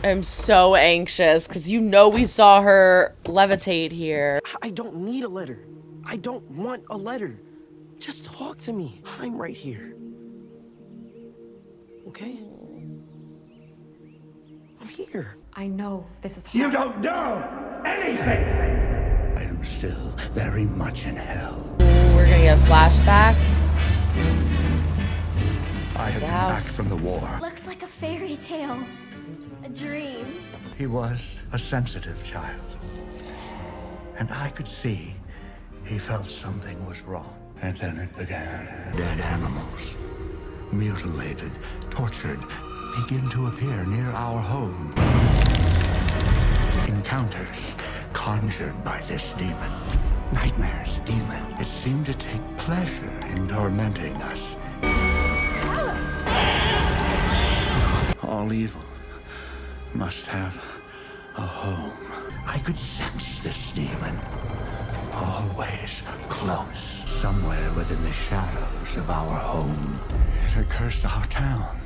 I'm so anxious because you know we saw her levitate here. I don't need a letter. I don't want a letter. Just talk to me. I'm right here. Okay? I'm here. I know this is hard. You don't know anything! I am still very much in hell. Ooh, we're gonna get a flashback. I have the been house. back from the war. Looks like a fairy tale. A dream. He was a sensitive child. And I could see he felt something was wrong. And then it began. Dead animals, mutilated, tortured, begin to appear near our home. Encounters conjured by this demon. Nightmares, demon. It seemed to take pleasure in tormenting us. All evil must have a home. I could sense this demon. Always close. Somewhere within the shadows of our home. It had cursed our town.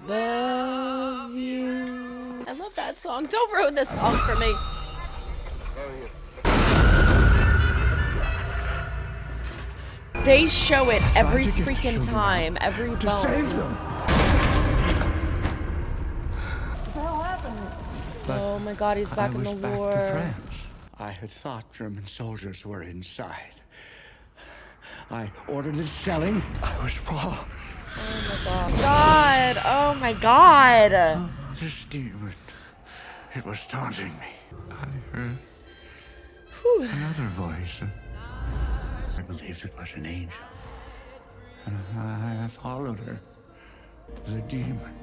Love you. I love that song. Don't ruin this song for me. They show it every freaking time, every bone. Save them. Oh my god, he's back in the back war. to France. I had thought German soldiers were inside. I ordered its shelling. I was wrong. God, oh my god. This demon, it was taunting me. I heard another voice. I believed it was an angel. And I followed her. The demon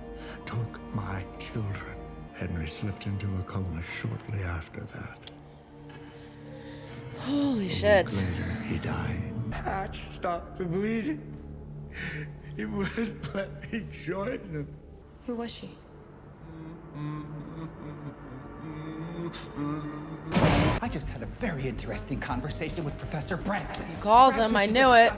took my children. Henry slipped into a coma shortly after that. Holy A shit. week later, he died. Patch stopped the bleeding. He wouldn't let me join him. Who was she? I just had a very interesting conversation with Professor Brantley. Called him, I knew it.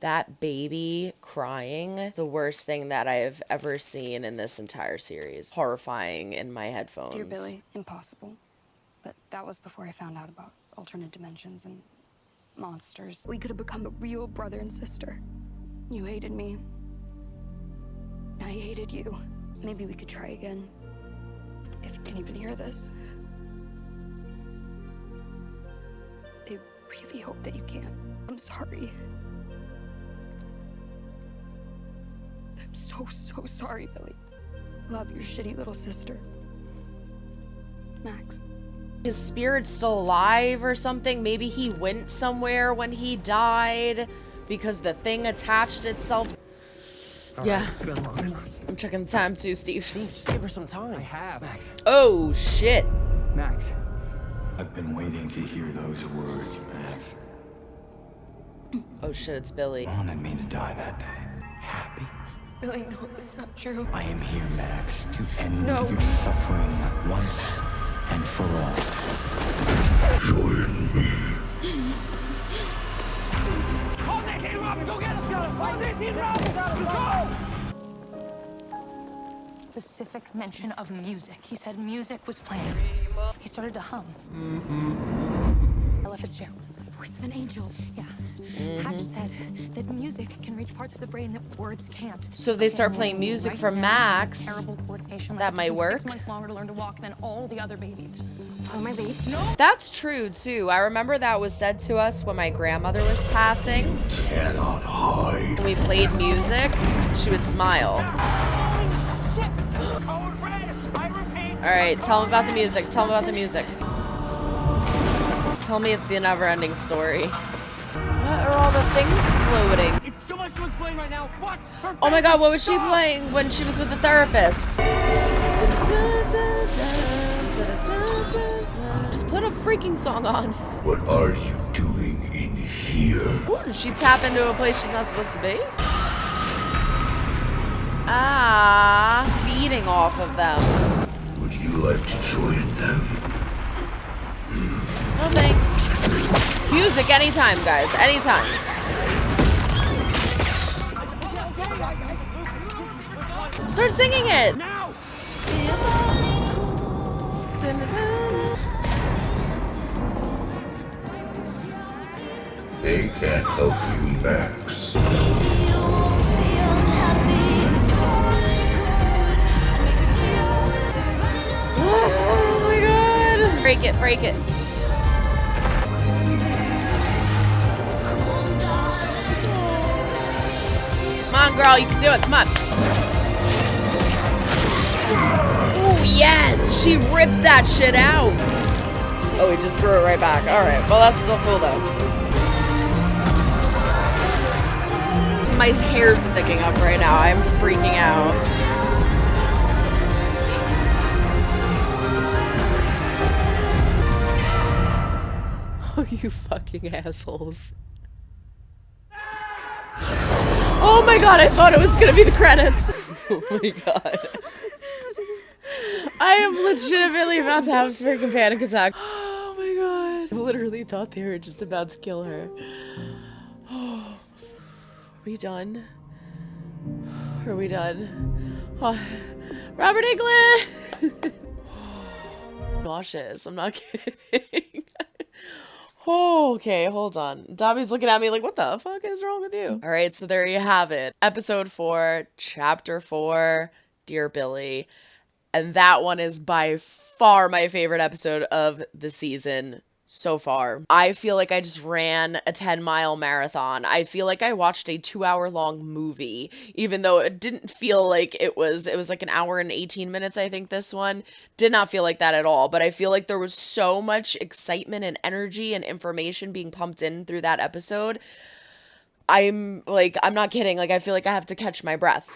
That baby crying, the worst thing that I've ever seen in this entire series. Horrifying in my headphones. Dear Billy, impossible. But that was before I found out about alternate dimensions and monsters. We could have become a real brother and sister. You hated me. I hated you. Maybe we could try again. If you can even hear this. I really hope that you can. I'm sorry. I'm so sorry, Billy. Love your shitty little sister. Max. His spirit's still alive or something. Maybe he went somewhere when he died because the thing attached itself. Yeah. It's been long enough. I'm checking the time too, Steve. Just give her some time. I have. Max. Oh, shit. Max. I've been waiting to hear those words, Max. Oh, shit, it's Billy. Wanted me to die that day. Happy. Billy, no, that's not true. I am here, Max, to end No. your suffering once and for all. Join me. Call Nancy Robin! Go get us! Call Nancy Robin! Go! Specific mention of music. He said music was playing. He started to hum. Ella Fitzgerald. Voice of an angel. Yeah. Hatch said that music can reach parts of the brain that words can't. So if they start playing music Right for now, Max, terrible coordination, that like, might it took him work. 6 months longer to learn to walk than all the other babies. Oh, my leaves? No. That's true, too. I remember that was said to us when my grandmother was passing. Cannot hide. When we played music, she would smile. Alright, tell him about the music. Tell him about the music. Tell me it's the never-ending story. What are all the things floating? It's too much to explain right now. What? Oh my god, what was she playing when she was with the therapist? Just put a freaking song on. What are you doing in here? Ooh, did she tap into a place she's not supposed to be? Ah, feeding off of them. Would you like to join them? No thanks. Music anytime, guys. Anytime. Start singing it! Now! They can't help you, Max. Oh my god! Break it, break it. Come on, girl, you can do it. Come on. Ooh, yes! She ripped that shit out. Oh, he just grew it right back. Alright, well, that's still cool, though. My hair's sticking up right now. I'm freaking out. Oh, you fucking assholes. Oh my god, I thought it was gonna be the credits. Oh my god. I am legitimately about to have a freaking panic attack. Oh my god. I literally thought they were just about to kill her. Oh. Are we done? Are we done? Oh. Robert Englund! Nauseous, I'm not kidding. Oh, okay, hold on. Dobby's looking at me like, what the fuck is wrong with you? All right, so there you have it. Episode 4, Chapter 4, Dear Billy. And that one is by far my favorite episode of the season so far. I feel like I just ran a 10-mile marathon. I feel like I watched a 2-hour-long movie, even though it didn't feel like it was like an hour and 18 minutes, I think this one. Did not feel like that at all, but I feel like there was so much excitement and energy and information being pumped in through that episode. I'm not kidding. Like, I feel like I have to catch my breath.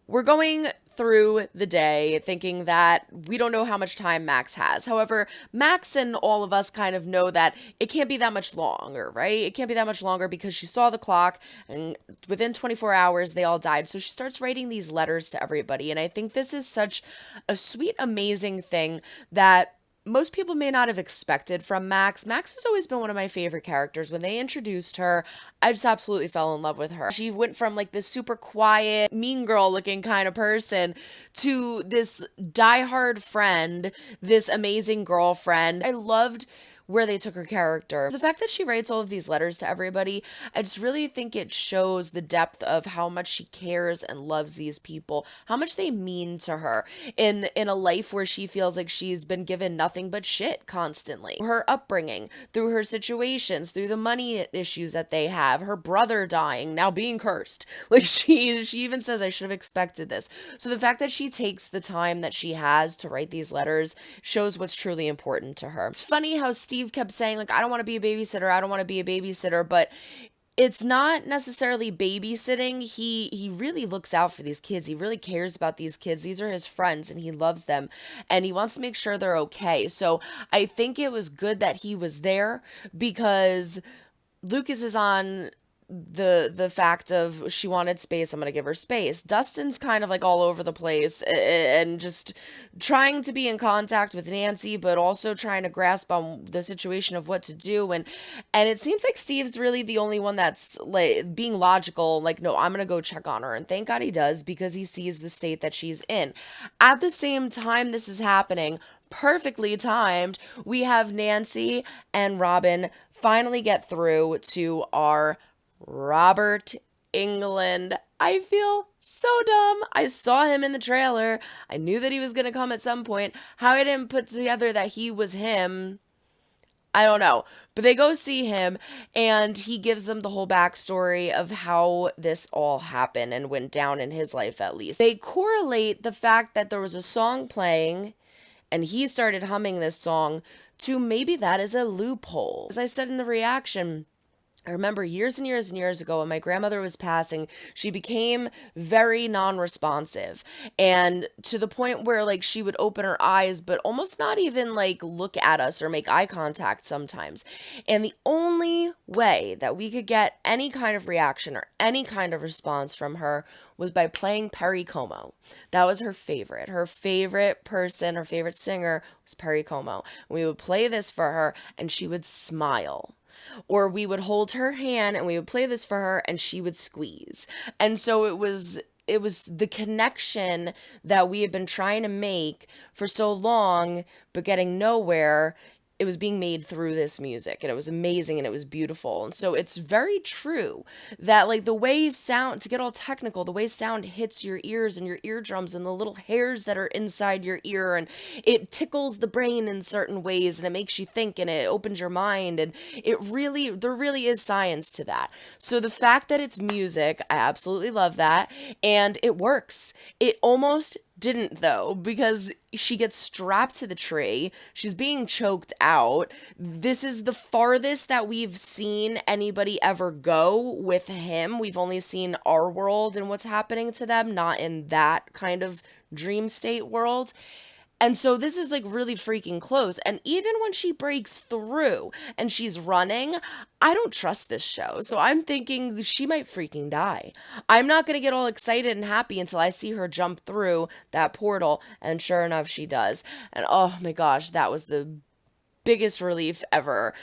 We're going through the day thinking that we don't know how much time Max has. However, Max and all of us kind of know that it can't be that much longer, right? It can't be that much longer because she saw the clock and within 24 hours they all died. So she starts writing these letters to everybody. And I think this is such a sweet, amazing thing that most people may not have expected from Max. Max has always been one of my favorite characters. When they introduced her, I just absolutely fell in love with her. She went from like this super quiet, mean girl looking kind of person to this diehard friend, this amazing girlfriend. I loved where they took her character. The fact that she writes all of these letters to everybody, I just really think it shows the depth of how much she cares and loves these people, how much they mean to her in a life where she feels like she's been given nothing but shit constantly. Her upbringing, through her situations, through the money issues that they have, her brother dying, now being cursed. Like she even says, I should have expected this. So the fact that she takes the time that she has to write these letters shows what's truly important to her. It's funny how Steve kept saying, like, I don't want to be a babysitter, I don't want to be a babysitter, but it's not necessarily babysitting. He really looks out for these kids. He really cares about these kids. These are his friends and he loves them and he wants to make sure they're okay. So I think it was good that he was there because Lucas is on the fact of she wanted space, I'm gonna give her space. Dustin's kind of like all over the place and just trying to be in contact with Nancy, but also trying to grasp on the situation of what to do. And it seems like Steve's really the only one that's like being logical, like, no, I'm gonna go check on her. And thank God he does, because he sees the state that she's in. At the same time this is happening, perfectly timed, we have Nancy and Robin finally get through to our Robert Englund. I feel so dumb. I saw him in the trailer. I knew that he was going to come at some point. How I didn't put together that he was him, I don't know. But they go see him and he gives them the whole backstory of how this all happened and went down in his life, at least. They correlate the fact that there was a song playing and he started humming this song to maybe that is a loophole. As I said in the reaction, I remember years and years and years ago when my grandmother was passing, she became very non-responsive, and to the point where like she would open her eyes but almost not even like look at us or make eye contact sometimes. And the only way that we could get any kind of reaction or any kind of response from her was by playing Perry Como. That was her favorite. Her favorite person, her favorite singer was Perry Como. We would play this for her and she would smile. Or we would hold her hand and we would play this for her and she would squeeze. And so it was it was the connection that we had been trying to make for so long, but getting nowhere. It was being made through this music, and it was amazing, and it was beautiful. And so it's very true that, like, the way sound, to get all technical, the way sound hits your ears and your eardrums and the little hairs that are inside your ear, and it tickles the brain in certain ways, and it makes you think, and it opens your mind, and there really is science to that. So the fact that it's music, I absolutely love that, and it works. It almost didn't, though, because she gets strapped to the tree. She's being choked out. This is the farthest that we've seen anybody ever go with him. We've only seen our world and what's happening to them, not in that kind of dream state world. And so this is like really freaking close. And even when she breaks through and she's running, I don't trust this show. So I'm thinking she might freaking die. I'm not going to get all excited and happy until I see her jump through that portal. And sure enough, she does. And oh my gosh, that was the biggest relief ever.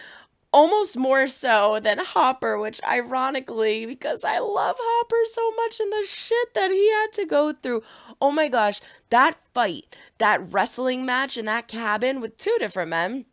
Almost more so than Hopper, which ironically, because I love Hopper so much and the shit that he had to go through. Oh my gosh, that fight, that wrestling match in that cabin with two different men.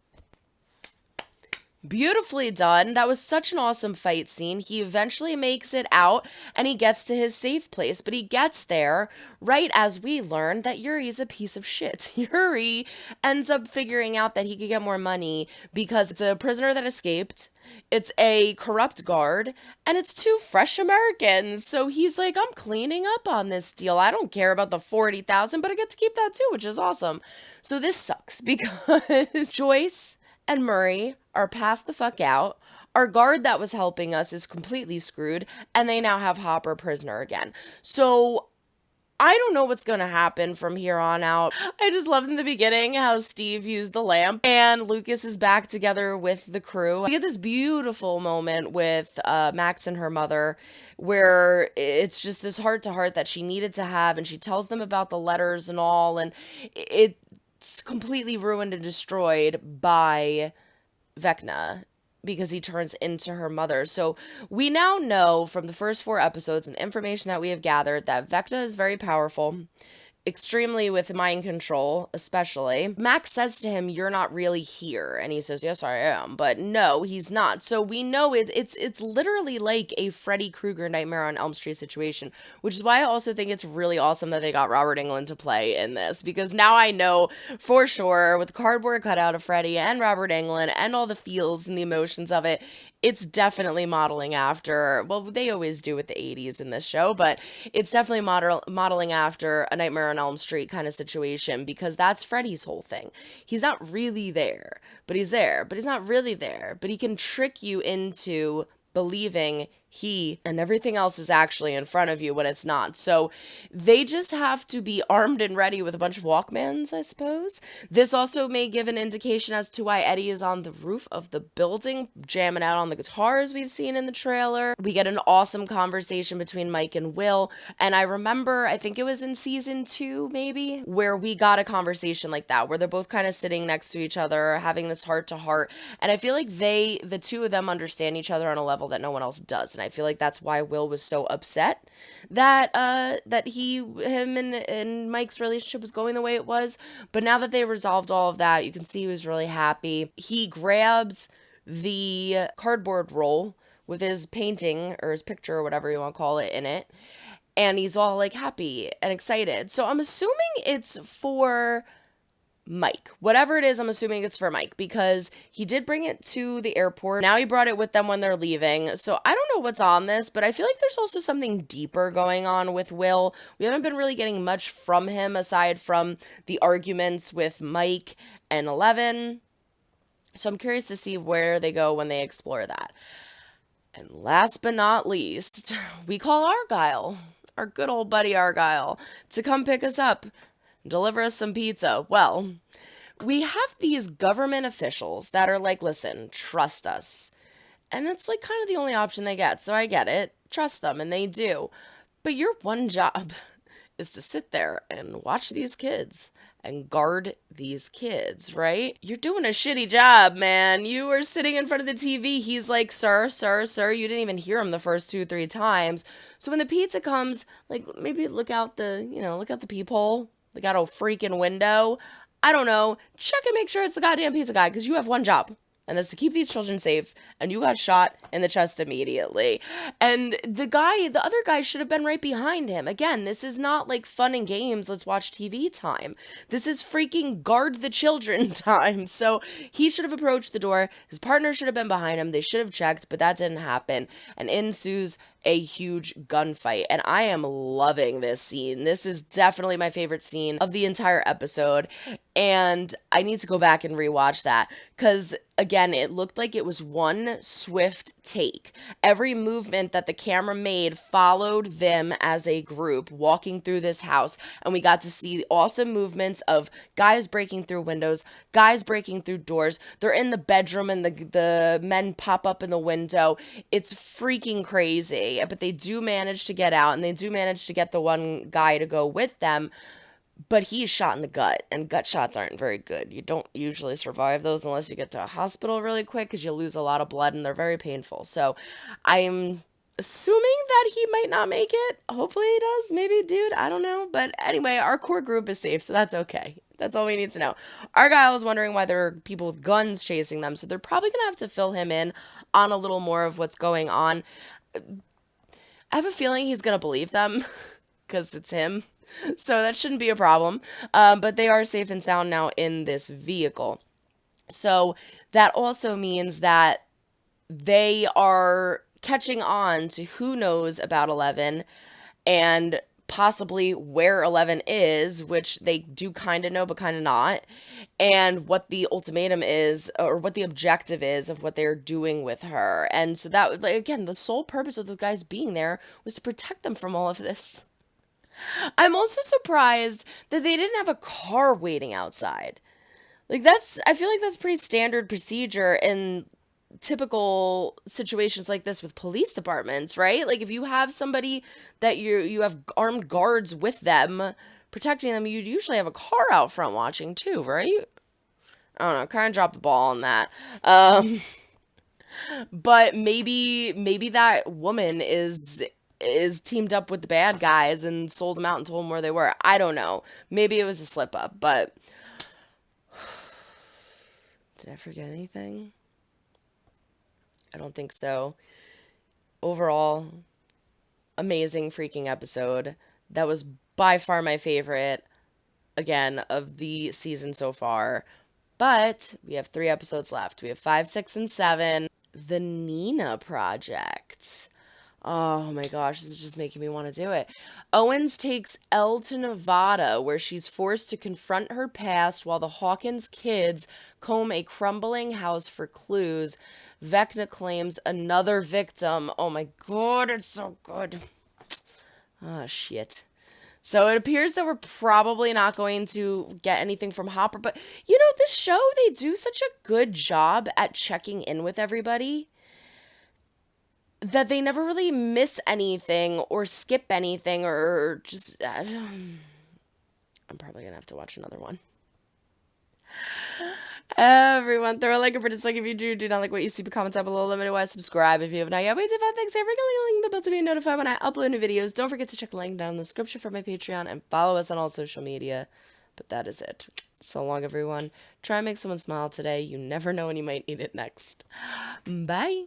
Beautifully done. That was such an awesome fight scene. He eventually makes it out and he gets to his safe place, but he gets there right as we learn that Yuri's a piece of shit. Yuri ends up figuring out that he could get more money because it's a prisoner that escaped, it's a corrupt guard, and it's two fresh Americans. So he's like, I'm cleaning up on this deal. I don't care about the 40,000, but I get to keep that too, which is awesome. So this sucks because Joyce and Murray are passed the fuck out. Our guard that was helping us is completely screwed, and they now have Hopper prisoner again. So I don't know what's going to happen from here on out. I just loved in the beginning how Steve used the lamp and Lucas is back together with the crew. We get this beautiful moment with Max and her mother where it's just this heart-to-heart that she needed to have, and she tells them about the letters and all, and it's completely ruined and destroyed by Vecna because he turns into her mother. So we now know from the first 4 episodes and the information that we have gathered that Vecna is very powerful, extremely with mind control, especially. Max says to him, "You're not really here." And he says, "Yes, I am." But no, he's not. So we know it's literally like a Freddy Krueger Nightmare on Elm Street situation, which is why I also think it's really awesome that they got Robert Englund to play in this, because now I know for sure with the cardboard cutout of Freddy and Robert Englund and all the feels and the emotions of it, it's definitely modeling after, well, they always do with the 80s in this show, but it's definitely modeling after a Nightmare on Elm Street kind of situation, because that's Freddy's whole thing. He's not really there, but he's there, but he's not really there, but he can trick you into believing he and everything else is actually in front of you when it's not. So they just have to be armed and ready with a bunch of Walkmans, I suppose. This also may give an indication as to why Eddie is on the roof of the building, jamming out on the guitars we've seen in the trailer. We get an awesome conversation between Mike and Will, and I remember, I think it was in season 2 maybe, where we got a conversation like that, where they're both kind of sitting next to each other, having this heart-to-heart, and I feel like the two of them understand each other on a level that no one else does, and I feel like that's why Will was so upset that him and Mike's relationship was going the way it was. But now that they resolved all of that, you can see he was really happy. He grabs the cardboard roll with his painting or his picture or whatever you want to call it in it, and he's all like happy and excited. So I'm assuming it's for Mike. Whatever it is, I'm assuming it's for Mike, because he did bring it to the airport. Now he brought it with them when they're leaving. So I don't know what's on this, but I feel like there's also something deeper going on with Will. We haven't been really getting much from him aside from the arguments with Mike and Eleven. So I'm curious to see where they go when they explore that. And last but not least, we call Argyle, our good old buddy Argyle, to come pick us up, deliver us some pizza. Well, we have these government officials that are like, listen, trust us. And it's like kind of the only option they get. So I get it. Trust them. And they do. But your one job is to sit there and watch these kids and guard these kids, right? You're doing a shitty job, man. You were sitting in front of the TV. He's like, sir, sir, sir. You didn't even hear him the first 2-3 times. So when the pizza comes, like, maybe look out the peephole, look out a freaking window. I don't know. Check and make sure it's the goddamn pizza guy, because you have one job. And that's to keep these children safe, and you got shot in the chest immediately. And the other guy should have been right behind him. Again, this is not like fun and games, let's watch TV time. This is freaking guard the children time. So he should have approached the door. His partner should have been behind him. They should have checked, but that didn't happen. And ensues a huge gunfight, and I am loving this scene. This is definitely my favorite scene of the entire episode, and I need to go back and rewatch that, because again, it looked like it was one swift take. Every movement that the camera made followed them as a group walking through this house, and we got to see awesome movements of guys breaking through windows, guys breaking through doors. They're in the bedroom and the men pop up in the window. It's freaking crazy. But they do manage to get out, and they do manage to get the one guy to go with them, but he's shot in the gut, and gut shots aren't very good. You don't usually survive those unless you get to a hospital really quick, because you lose a lot of blood, and they're very painful. So I'm assuming that he might not make it. Hopefully he does. Maybe, dude, I don't know. But anyway, our core group is safe, so that's okay. That's all we need to know. Argyle is wondering why there are people with guns chasing them, so they're probably going to have to fill him in on a little more of what's going on. I have a feeling he's going to believe them because it's him. So that shouldn't be a problem. But they are safe and sound now in this vehicle. So that also means that they are catching on to who knows about 11 and possibly where 11 is, which they do kind of know but kind of not, and what the ultimatum is, or what the objective is of what they're doing with her. And so that, like, again, the sole purpose of the guys being there was to protect them from all of this. I'm also surprised that they didn't have a car waiting outside. Like, I feel like that's pretty standard procedure in typical situations like this with police departments, right? Like, if you have somebody that you have armed guards with them protecting them, you'd usually have a car out front watching too, right? I don't know, kind of dropped the ball on that. But maybe that woman is teamed up with the bad guys and sold them out and told them where they were. I don't know. Maybe it was a slip up, but did I forget anything? I don't think so. Overall, amazing freaking episode. That was by far my favorite, again, of the season so far. But we have 3 episodes left. We have 5, 6, and 7. The Nina Project. Oh my gosh, this is just making me want to do it. Owens takes Elle to Nevada, where she's forced to confront her past while the Hawkins kids comb a crumbling house for clues. Vecna claims another victim. Oh my god, it's so good. Oh, shit. So it appears that we're probably not going to get anything from Hopper, but you know, this show, they do such a good job at checking in with everybody that they never really miss anything or skip anything or just... I'm probably going to have to watch another one. Everyone, throw a like or dislike if you do not like what you see, but comment down below. Let me know why. Subscribe if you have not yet. Wait to find things. Regularly link the bell to be notified when I upload new videos. Don't forget to check the link down in the description for my Patreon and follow us on all social media. But that is it. So long, everyone. Try and make someone smile today. You never know when you might need it next. Bye.